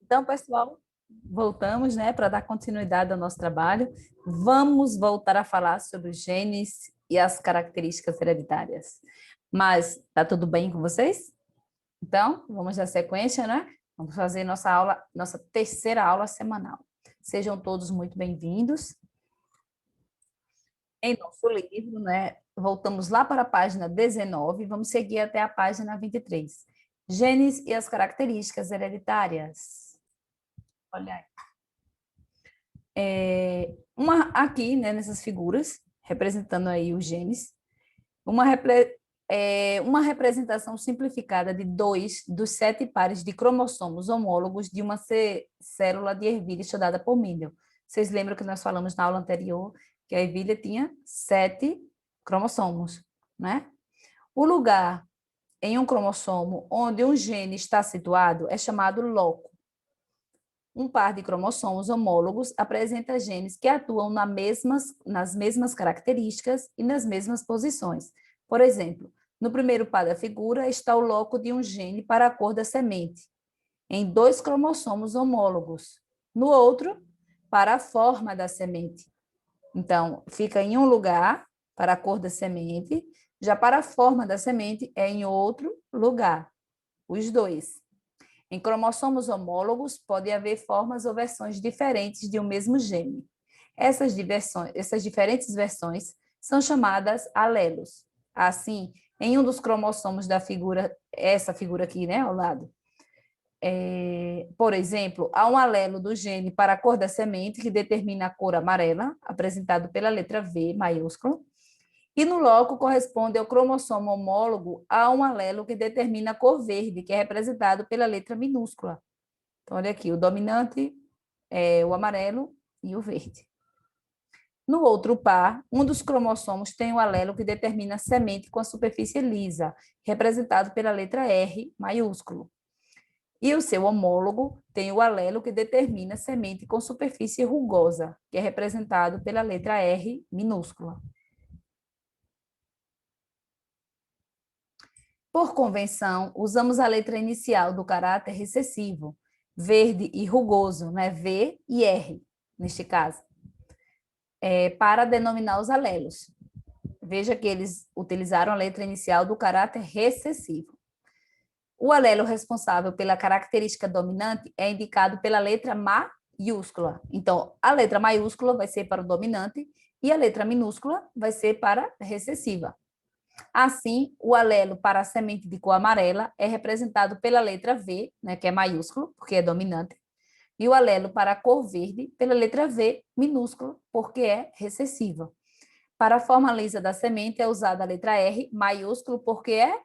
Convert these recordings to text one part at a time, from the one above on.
Então, pessoal, voltamos, né, para dar continuidade ao nosso trabalho. Vamos voltar a falar sobre os genes e as características hereditárias. Mas tá tudo bem com vocês? Então, vamos dar sequência, né? Vamos fazer nossa aula, nossa terceira aula semanal. Sejam todos muito bem-vindos. Em nosso livro, né, voltamos lá para a página 19, vamos seguir até a página 23. Genes e as características hereditárias. Olha aí. Aqui, né, nessas figuras, representando aí os genes, uma, uma representação simplificada de 2 dos 7 pares de cromossomos homólogos de uma célula de ervilha estudada por Mendel. Vocês lembram que nós falamos na aula anterior que a ervilha tinha 7 cromossomos, né? O lugar em um cromossomo onde um gene está situado é chamado loco. Um par de cromossomos homólogos apresenta genes que atuam nas mesmas características e nas mesmas posições. Por exemplo, no primeiro par da figura está o loco de um gene para a cor da semente, em 2 cromossomos homólogos. No outro, para a forma da semente. Então, fica em um lugar para a cor da semente, já para a forma da semente é em outro lugar. Os dois. Em cromossomos homólogos, pode haver formas ou versões diferentes de um mesmo gene. Essas diferentes versões são chamadas alelos. Assim, em um dos cromossomos da figura, essa figura aqui, né, ao lado, por exemplo, há um alelo do gene para a cor da semente, que determina a cor amarela, apresentado pela letra V maiúscula, e no loco corresponde ao cromossomo homólogo a um alelo que determina a cor verde, que é representado pela letra minúscula. Então, olha aqui, o dominante é o amarelo e o verde. No outro par, um dos cromossomos tem o alelo que determina a semente com a superfície lisa, representado pela letra R maiúsculo. E o seu homólogo tem o alelo que determina a semente com superfície rugosa, que é representado pela letra R minúscula. Por convenção, usamos a letra inicial do caráter recessivo, verde e rugoso, né? V e R, neste caso, para denominar os alelos. Veja que eles utilizaram a letra inicial do caráter recessivo. O alelo responsável pela característica dominante é indicado pela letra maiúscula. Então, a letra maiúscula vai ser para o dominante e a letra minúscula vai ser para a recessiva. Assim, o alelo para a semente de cor amarela é representado pela letra V, né, que é maiúsculo, porque é dominante, e o alelo para a cor verde pela letra V minúsculo, porque é recessiva. Para a forma lisa da semente é usada a letra R maiúsculo, porque é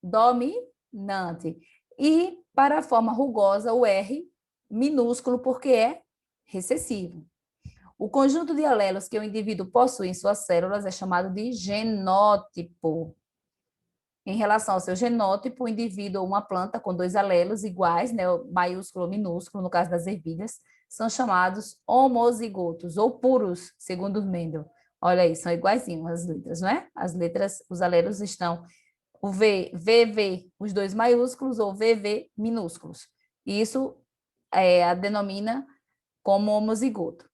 dominante. E para a forma rugosa, o R minúsculo, porque é recessivo. O conjunto de alelos que o indivíduo possui em suas células é chamado de genótipo. Em relação ao seu genótipo, o indivíduo ou uma planta com 2 alelos iguais, né, maiúsculo ou minúsculo, no caso das ervilhas, são chamados homozigotos ou puros, segundo Mendel. Olha aí, são iguaizinhos as letras, não é? As letras, os alelos estão o VV, os 2 maiúsculos, ou VV minúsculos. Isso a denomina como homozigoto.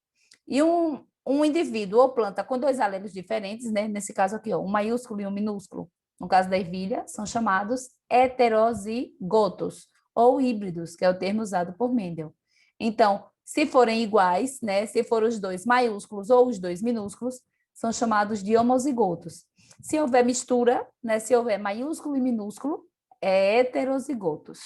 E um indivíduo ou planta com 2 alelos diferentes, né? Nesse caso aqui, ó, um maiúsculo e um minúsculo, no caso da ervilha, são chamados heterozigotos, ou híbridos, que é o termo usado por Mendel. Então, se forem iguais, né? Se forem os 2 maiúsculos ou os 2 minúsculos, são chamados de homozigotos. Se houver mistura, né? Se houver maiúsculo e minúsculo, é heterozigotos.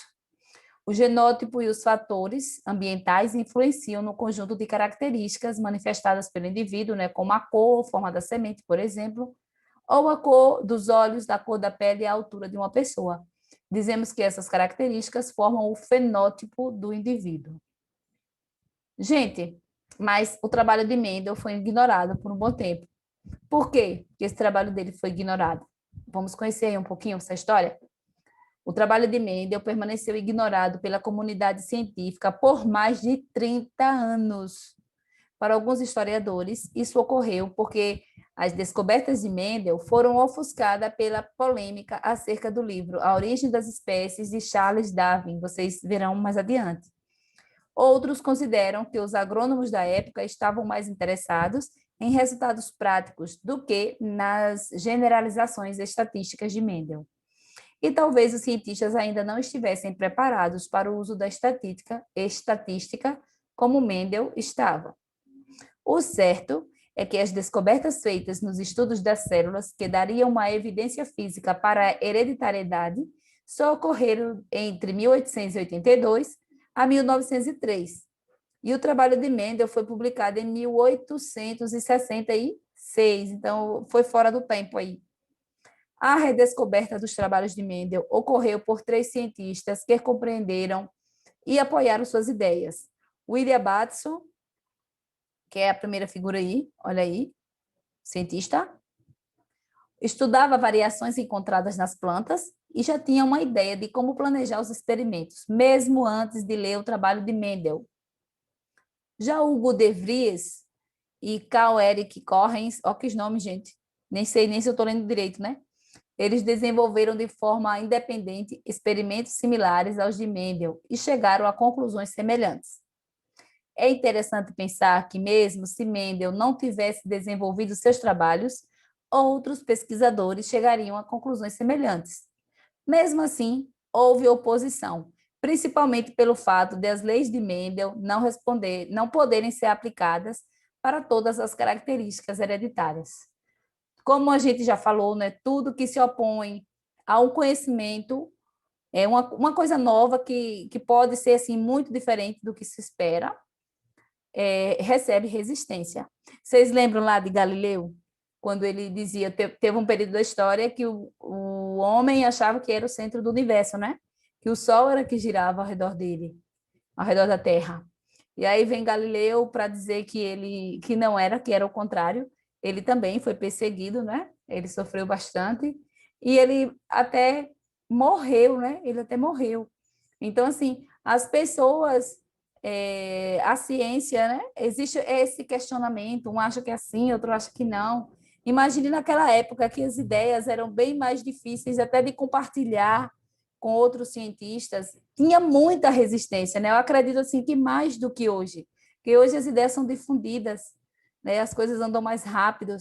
O genótipo e os fatores ambientais influenciam no conjunto de características manifestadas pelo indivíduo, né, como a cor, forma da semente, por exemplo, ou a cor dos olhos, da cor da pele e a altura de uma pessoa. Dizemos que essas características formam o fenótipo do indivíduo. Gente, mas o trabalho de Mendel foi ignorado por um bom tempo. Por quê que esse trabalho dele foi ignorado? Vamos conhecer aí um pouquinho essa história? O trabalho de Mendel permaneceu ignorado pela comunidade científica por mais de 30 anos. Para alguns historiadores, isso ocorreu porque as descobertas de Mendel foram ofuscadas pela polêmica acerca do livro A Origem das Espécies, de Charles Darwin. Vocês verão mais adiante. Outros consideram que os agrônomos da época estavam mais interessados em resultados práticos do que nas generalizações estatísticas de Mendel. E talvez os cientistas ainda não estivessem preparados para o uso da estatística como Mendel estava. O certo é que as descobertas feitas nos estudos das células, que dariam uma evidência física para a hereditariedade, só ocorreram entre 1882 a 1903. E o trabalho de Mendel foi publicado em 1866, então foi fora do tempo aí. A redescoberta dos trabalhos de Mendel ocorreu por 3 cientistas que compreenderam e apoiaram suas ideias. William Bateson, que é a primeira figura aí, olha aí, cientista, estudava variações encontradas nas plantas e já tinha uma ideia de como planejar os experimentos, mesmo antes de ler o trabalho de Mendel. Já Hugo de Vries e Carl Erik Correns, ó que nomes, gente, nem sei nem se eu estou lendo direito, né? Eles desenvolveram de forma independente experimentos similares aos de Mendel e chegaram a conclusões semelhantes. É interessante pensar que, mesmo se Mendel não tivesse desenvolvido seus trabalhos, outros pesquisadores chegariam a conclusões semelhantes. Mesmo assim, houve oposição, principalmente pelo fato de as leis de Mendel não poderem ser aplicadas para todas as características hereditárias. Como a gente já falou, né, tudo que se opõe a um conhecimento é uma coisa nova que pode ser assim, muito diferente do que se espera, recebe resistência. Vocês lembram lá de Galileu? Quando ele dizia, teve um período da história que o homem achava que era o centro do universo, né? Que o Sol era que girava ao redor dele, ao redor da Terra. E aí vem Galileu para dizer que não era, que era o contrário. Ele também foi perseguido, né? Ele sofreu bastante e ele até morreu, né? Ele até morreu. Então, assim, as pessoas, a ciência, né? Existe esse questionamento, um acha que é assim, outro acha que não. Imagine naquela época que as ideias eram bem mais difíceis até de compartilhar com outros cientistas, tinha muita resistência, né? Eu acredito assim que mais do que hoje, que hoje as ideias são difundidas, né? As coisas andam mais rápido,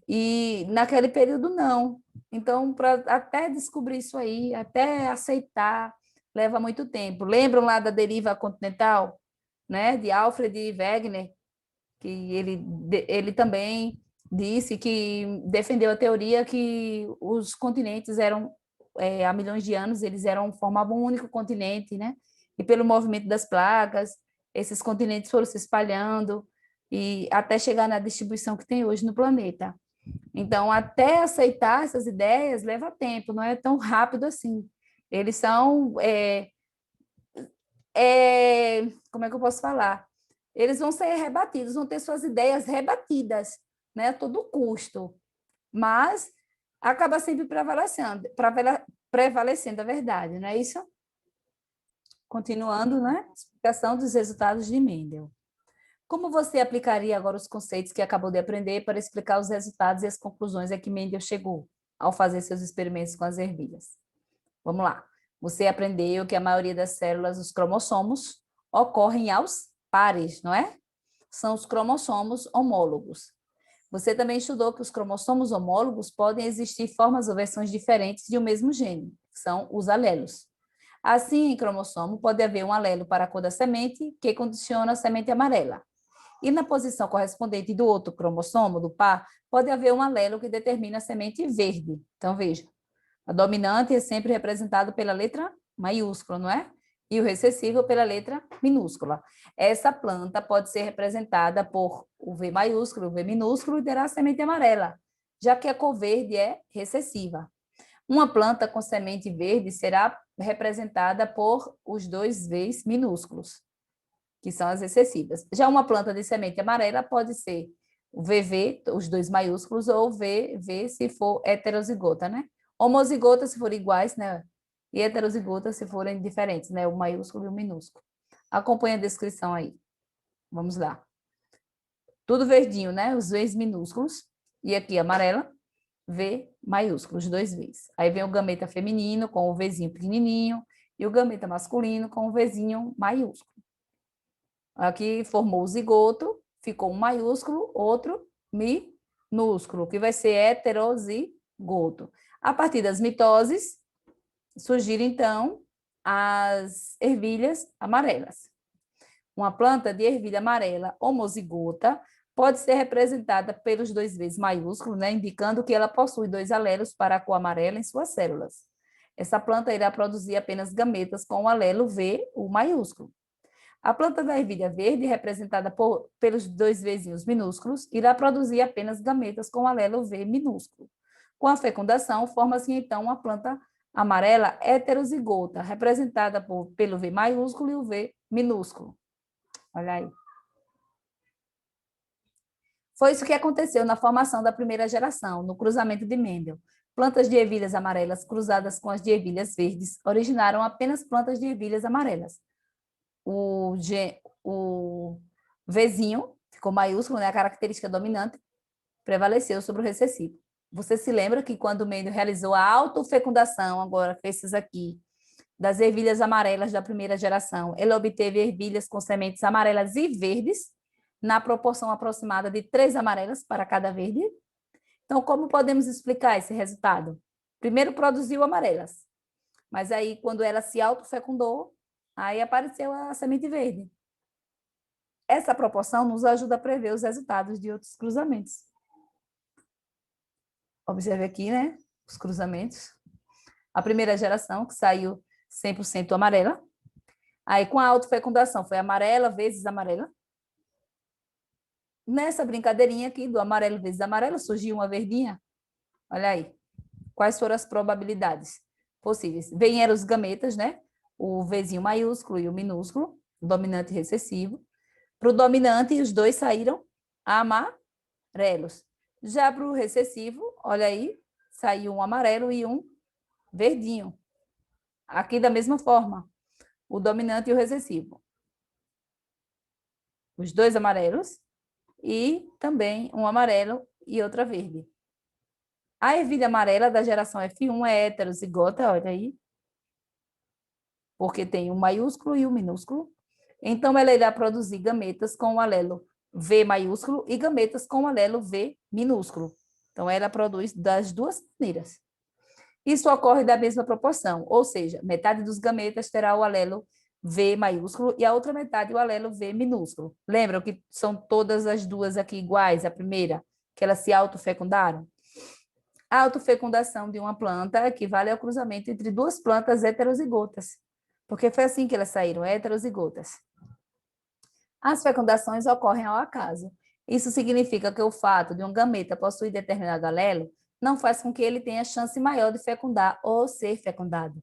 e naquele período não. Então, para até descobrir isso aí, até aceitar, leva muito tempo. Lembram lá da deriva continental, né? De Alfred Wegener, que ele também disse que defendeu a teoria que os continentes eram, há milhões de anos, formavam um único continente, né? E pelo movimento das placas, esses continentes foram se espalhando e até chegar na distribuição que tem hoje no planeta. Então, até aceitar essas ideias leva tempo, não é tão rápido assim. Eles são, como é que eu posso falar? Eles vão ser rebatidos, vão ter suas ideias rebatidas, né, a todo custo. Mas acaba sempre prevalecendo a verdade, não é isso? Continuando, né? Explicação dos resultados de Mendel. Como você aplicaria agora os conceitos que acabou de aprender para explicar os resultados e as conclusões a que Mendel chegou ao fazer seus experimentos com as ervilhas? Vamos lá. Você aprendeu que a maioria das células, os cromossomos, ocorrem aos pares, não é? São os cromossomos homólogos. Você também estudou que os cromossomos homólogos podem existir formas ou versões diferentes de um mesmo gene, que são os alelos. Assim, em cromossomo, pode haver um alelo para a cor da semente, que condiciona a semente amarela. E na posição correspondente do outro cromossomo, do par, pode haver um alelo que determina a semente verde. Então, veja, a dominante é sempre representada pela letra maiúscula, não é? E o recessivo pela letra minúscula. Essa planta pode ser representada por o V maiúsculo, o V minúsculo e terá a semente amarela, já que a cor verde é recessiva. Uma planta com semente verde será representada por os dois Vs minúsculos, que são as recessivas. Já uma planta de semente amarela pode ser o VV, os dois maiúsculos, ou VV se for heterozigota, né? Homozigota se forem iguais, né? E heterozigota se forem diferentes, né? O maiúsculo e o minúsculo. Acompanhe a descrição aí. Vamos lá. Tudo verdinho, né? Os Vs minúsculos. E aqui amarela, V maiúsculo, os dois Vs. Aí vem o gameta feminino com o Vzinho pequenininho e o gameta masculino com o Vzinho maiúsculo. Aqui formou o zigoto, ficou um maiúsculo, outro minúsculo, que vai ser heterozigoto. A partir das mitoses, surgiram, então, as ervilhas amarelas. Uma planta de ervilha amarela homozigota pode ser representada pelos dois Vs maiúsculos, né, indicando que ela possui dois alelos para a cor amarela em suas células. Essa planta irá produzir apenas gametas com o alelo V, o maiúsculo. A planta da ervilha verde, representada pelos dois Vzinhos minúsculos, irá produzir apenas gametas com o alelo V minúsculo. Com a fecundação, forma-se então uma planta amarela heterozigota, representada pelo V maiúsculo e o V minúsculo. Olha aí. Foi isso que aconteceu na formação da primeira geração, no cruzamento de Mendel. Plantas de ervilhas amarelas cruzadas com as de ervilhas verdes originaram apenas plantas de ervilhas amarelas. O Vzinho ficou maiúsculo, né, a característica dominante, prevaleceu sobre o recessivo. Você se lembra que quando Mendel realizou a autofecundação, agora com esses aqui, das ervilhas amarelas da primeira geração, ele obteve ervilhas com sementes amarelas e verdes, na proporção aproximada de 3 amarelas para cada verde. Então, como podemos explicar esse resultado? Primeiro produziu amarelas, mas aí quando ela se autofecundou, aí apareceu a semente verde. Essa proporção nos ajuda a prever os resultados de outros cruzamentos. Observe aqui, né, os cruzamentos. A primeira geração, que saiu 100% amarela. Aí, com a autofecundação, foi amarela vezes amarela. Nessa brincadeirinha aqui, do amarelo vezes amarelo, surgiu uma verdinha. Olha aí. Quais foram as probabilidades possíveis? Vieram os gametas, né? O Vzinho maiúsculo e o minúsculo, dominante e recessivo. Para o dominante, os dois saíram amarelos. Já para o recessivo, olha aí, saiu um amarelo e um verdinho. Aqui da mesma forma, o dominante e o recessivo. Os dois amarelos e também um amarelo e outra verde. A ervilha amarela da geração F1 é heterozigota, olha aí, porque tem um maiúsculo e um minúsculo. Então, ela irá produzir gametas com o alelo V maiúsculo e gametas com o alelo V minúsculo. Então, ela produz das duas maneiras. Isso ocorre da mesma proporção, ou seja, metade dos gametas terá o alelo V maiúsculo e a outra metade o alelo V minúsculo. Lembram que são todas as duas aqui iguais, a primeira, que elas se autofecundaram? A autofecundação de uma planta equivale ao cruzamento entre duas plantas heterozigotas, porque foi assim que elas saíram, heterozigotas. As fecundações ocorrem ao acaso. Isso significa que o fato de um gameta possuir determinado alelo não faz com que ele tenha chance maior de fecundar ou ser fecundado.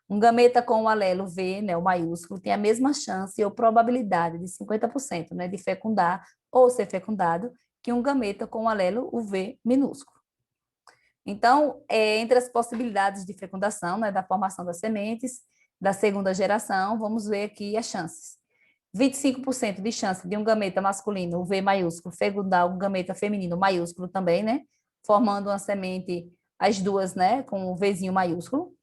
Um gameta com o alelo V, né, o maiúsculo, tem a mesma chance ou probabilidade de 50%, né, de fecundar ou ser fecundado que um gameta com o alelo o V minúsculo. Então, entre as possibilidades de fecundação, né, da formação das sementes, da segunda geração, vamos ver aqui as chances. 25% de chance de um gameta masculino, o V maiúsculo, fecundar um gameta feminino maiúsculo também, né? Formando uma semente, as duas, né? Com o Vzinho maiúsculo.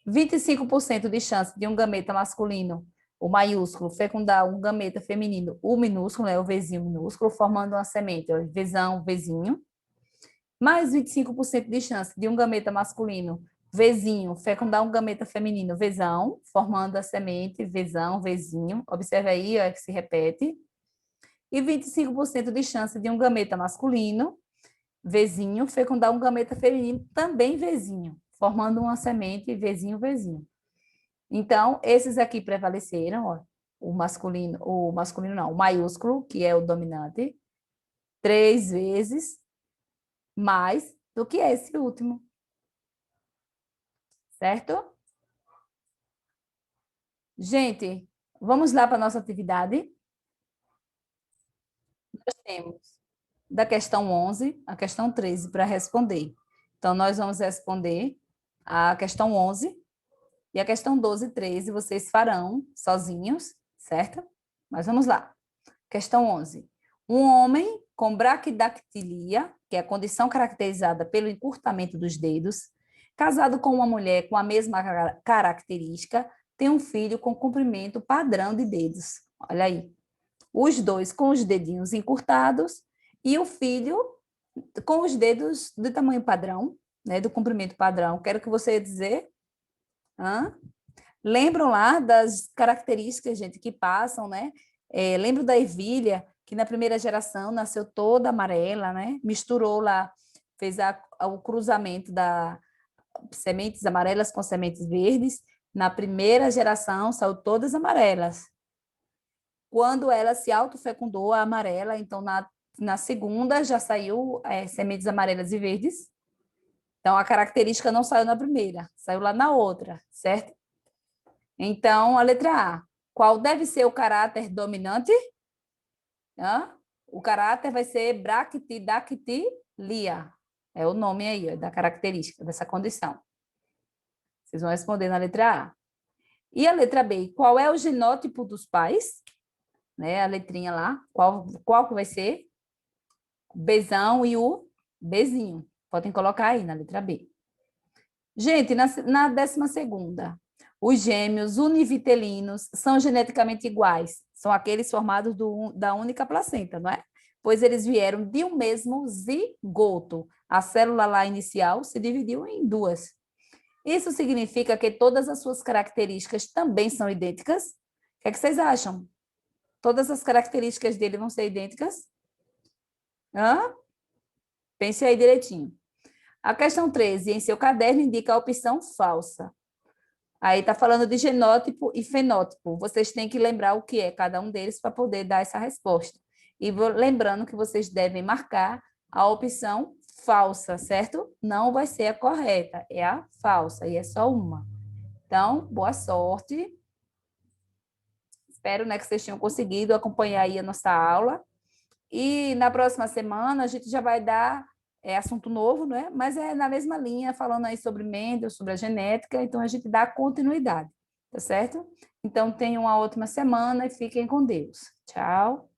25% de chance de um gameta masculino, o maiúsculo, fecundar um gameta feminino, o minúsculo, né? O Vzinho minúsculo, formando uma semente, ó, Vzão, Vzinho. Mais 25% de chance de um gameta masculino, Vzinho, fecundar um gameta feminino, Vzão, formando a semente, Vzão, Vzinho. Observe aí, ó, que se repete. E 25% de chance de um gameta masculino, Vzinho, fecundar um gameta feminino, também Vzinho, formando uma semente, Vzinho, Vzinho. Então, esses aqui prevaleceram, ó, o masculino não, o maiúsculo, que é o dominante, 3 vezes mais do que esse último. Certo? Gente, vamos lá para a nossa atividade. Nós temos da questão 11 a questão 13 para responder. Então, nós vamos responder a questão 11 e a questão 12 e 13 vocês farão sozinhos, certo? Mas vamos lá. Questão 11. Um homem com braquidactilia, que é a condição caracterizada pelo encurtamento dos dedos, casado com uma mulher com a mesma característica, tem um filho com comprimento padrão de dedos. Olha aí. Os dois com os dedinhos encurtados e o filho com os dedos de tamanho padrão, né, do comprimento padrão. Quero que você dizer. Hã? Lembram lá das características, gente, que passam, né? Lembro da ervilha, que na primeira geração nasceu toda amarela, né? Misturou lá, fez o cruzamento da sementes amarelas com sementes verdes. Na primeira geração, saiu todas amarelas. Quando ela se autofecundou, a amarela, então na segunda já saiu sementes amarelas e verdes. Então, a característica não saiu na primeira, saiu lá na outra, certo? Então, a letra A. Qual deve ser o caráter dominante? O caráter vai ser bractidactilia. É o nome aí, da característica, dessa condição. Vocês vão responder na letra A. E a letra B, qual é o genótipo dos pais? Né, a letrinha lá, qual que vai ser? O Bzão e o Bzinho. Podem colocar aí na letra B. Gente, na 12ª, os gêmeos univitelinos são geneticamente iguais. São aqueles formados da única placenta, não é? Pois eles vieram de um mesmo zigoto. A célula lá inicial se dividiu em duas. Isso significa que todas as suas características também são idênticas? O que vocês acham? Todas as características dele vão ser idênticas? Hã? Pense aí direitinho. A questão 13, em seu caderno, indica a opção falsa. Aí está falando de genótipo e fenótipo. Vocês têm que lembrar o que é cada um deles para poder dar essa resposta. E lembrando que vocês devem marcar a opção falsa, certo? Não vai ser a correta, é a falsa, e é só uma. Então, boa sorte. Espero, né, que vocês tenham conseguido acompanhar aí a nossa aula. E na próxima semana a gente já vai dar assunto novo, né? Mas é na mesma linha, falando aí sobre Mendel, sobre a genética, então a gente dá continuidade, tá certo? Então tenham uma ótima semana e fiquem com Deus. Tchau.